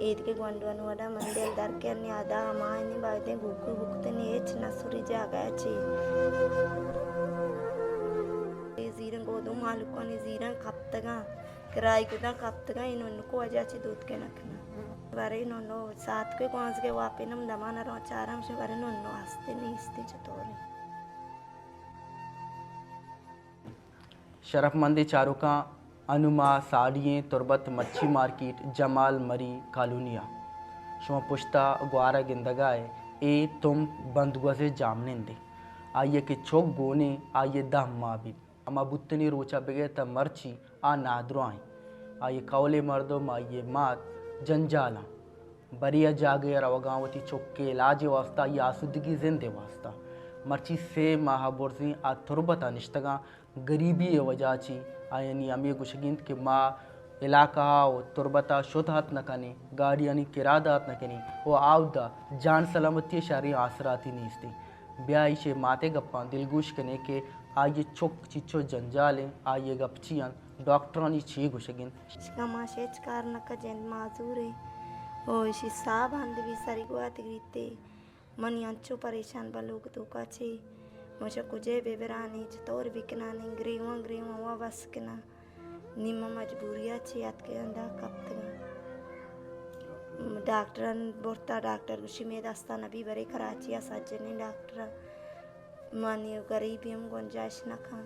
ईद के गोंडवन वडा मंदिर दर के न्यादा मायने बायदे गुकु गुकते नेच नसुरी जागाची जीरन गोदो मालुको ने जीरन कप्तगा किराई कुदा कप्तगा इन्होंने को अजाची दूध के नखना बारे इन्होंने साथ के कौंस के वापे नम दमाना रो चारम से बारे इन्होंने आस्ते नहीं इस्ते चतोरे शरफमंदी चारुका अनुमा साड़िये तुरबत मच्छी मार्केट जमाल मरी कालूनिया शुमा पुश्ता ग्वारा गिंदगाए ए तुम बंदुआ से जामनेंदे आइए के चौक बोने आइए दह माबिद अमा बुत्तनी रोचा बगे त मर्ची आ नादरुआई आइए कौले मर्दो आइए मात जंजाला बरिया जागे रवगावती चौके लाजे वास्ता ये आसुदगी जिंदे वास्ता मर्ची से महाबुर्जी आ तुरबता निश्तगा गरीबी वजाची आयनी अमी गुशगिंत के माँ इलाका वो तुरबता शुद्धात न कने गाड़ियानी किरादात न कने वो आवदा जान सलामती शारी आसराती नीस्ती ब्याइशे माते गप्पा दिलगुश कने के आइए चुक चिचो जंजाले आइए गपचियान डॉक्टरानी छी गुशगिन शिकामाशेच कारण का जन माजूरे ओ इसी साब हंदवी सारी गुआत गिरते मन यांचो परेशान बलोग तो काचे मुझे कुजे बेबरानी चतोर बिकनानी ग्रीवा ग्रीवा वा बस कना निम्मा मजबूरिया छी याद के अंदा कप्तगा डॉक्टर बोरता डॉक्टर गुशी में दास्ता नबी बरे कराची या सज्जनी डॉक्टर मानी गरीबी हम गुंजाइश न खा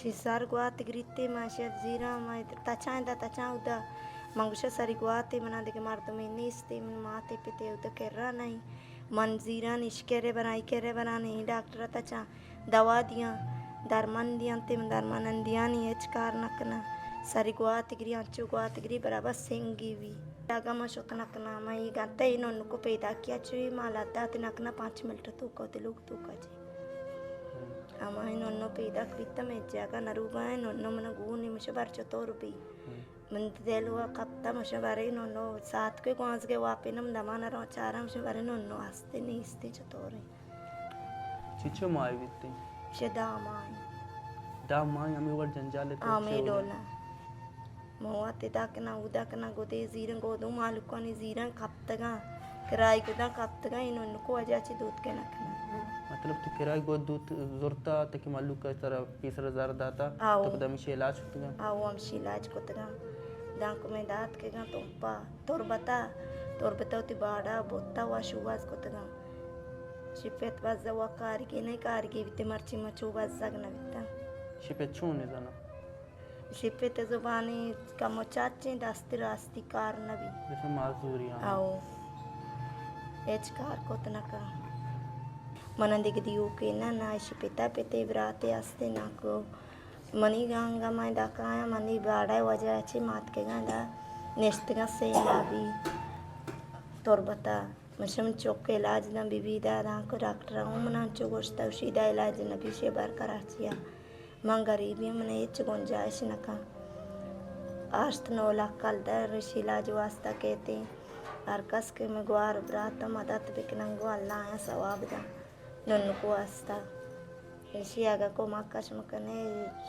शिसार गुआत गिरते माशा जीरा माय तचा उदा मंगुशा सारी गुआते मना दे के मार तो में नीस्ते मन माते पिते उदा केरा नहीं मंजीरा निष्केरे बनाने डॉक्टर तचा दवा दिया दरमन दिया तिम दरमन दिया नहीं एच कार नकना सारी गुआतगिरी अंचु गुआतगिरी बराबर सेंगी भी जागा मशोत नकना मैं गंते इन्होंने को पैदा किया चुई माला दात नकना 5 मिनट तो को लोग तो काजी अमा इन्होंने पैदा किता में जागा नरुगा इन्होंने मन गुनी मुझे बार चतोर भी मन देलवा कप्ता मुझे बारे इन्होंने साथ के कौंस के वापे नम दमाना रो चारम से बारे इन्होंने आस्ते नहीं इस्ते चतोरे चिचो माय बिते दामाय हमें वर जंजाले तो आमे डोला मोवा ते दाकना उदा कना गोदे जीरन गोदो मालुको ने जीरन कप्तगा किराई कुदा कप्तगा इन्होंने को अजाची दूध के नखना मतलब तो किराई गो दूध जोरता तक मालूक का तरह 20,000 दाता तो कदम से इलाज होतगा आओ हम इलाज कोतगा दांक में दात के गा तोपा तोरबता उती बाड़ा बोता वा शुवास कोतगा शिपेत बाज वा कारगी नहीं कारगी बिते मर्ची मचू बाज जगना बिता शिपेत छूने जाना शिपेत जुबानी का मोचाचे दास्ती रास्ती कार नबी जैसे माजूरी आओ एच कार कोतना का मन दिग दियो के ना शिपेता पेते ब्राते आस्ते ना को मनी गांगा मैं दाकाया मनी बाड़ा वजह अच्छी मात के गांदा नेस्तगा से लाभी तोरबता मशम चौक के इलाज न बीबी दादा को डॉक्टर हूँ मना चो गोश्ता उशीदा इलाज न भी शे बार कराचिया मां गरीबी मने ये गुंजाइश न का आस्त 9 लाख कल दर इलाज वास्ता कहते और कस के में ग्वार ब्रात मदद बिकनंगो अल्लाह या सवाब दा नन्नु को वास्ता ऐसी आगा को माकश मकने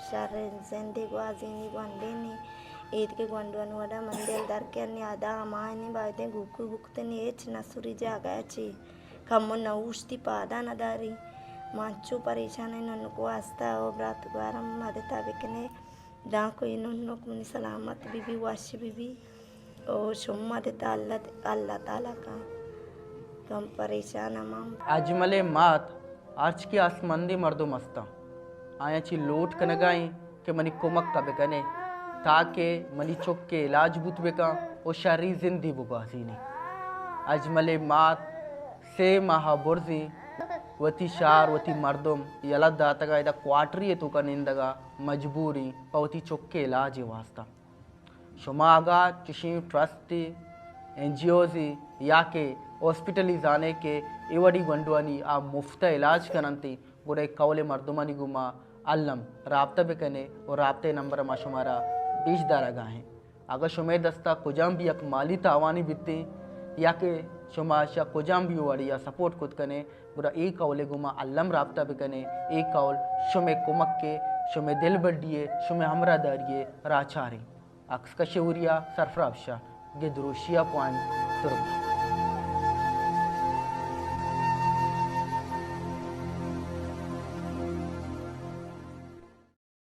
शारे ज़िंदगी गुआज़ीनी गुंडेनी ईद के गोंडवन वडा मंदिर दर के न्यादा मायने बायदे गुकु गुकते नेच नसुरी जागाची कम्मो नऊश्ती पादा नदारी मांचू परेशान इन्होंने को आस्ता ओ ब्रात ग्वारम मदता बिकने डाको इन्होंने को मुनी सलामत बीबी वाशी बीबी ओ शुम्मा देता अल्लाह ताला का कम परेशान अमाम अजमले मात आज की आसमंदी मर्दो मस्ता आया ची लोट कनगाई के मनी कोमक का बेकने ताके मनी चौक के इलाज बुत बेका ओ शरी जिंदी बुबाजी ने अजमले मात से महाबुर्जी वती शार वती मर्दम यला दातगा इदा क्वार्टरी तो का निंदगा मजबूरी पवती चौक के इलाज वास्ता शुमागा चिशी ट्रस्टी एनजीओजी या के हॉस्पिटली जाने के इवड़ी गंडवानी आ मुफ्त इलाज करनती गुरे कौले मर्दुमानी गुमा अल्लम राब्ता बेकने और राब्ते नंबर मा शुमारा 20 दारगा हैं अगर शुमे दस्ता कुजाम भी एक माली तावानी बिते या के शुमाशा कुजाम भी वाड़ी या सपोर्ट खुद कने गुरा एक कौले गुमा अल्लम राब्ता बेकने एक कौल शुमे कुमक के शुमे दिल बड्डिए शुमे हमरा दारिये राचारी अक्स का शौरिया सरफराबशा gedrushia point turba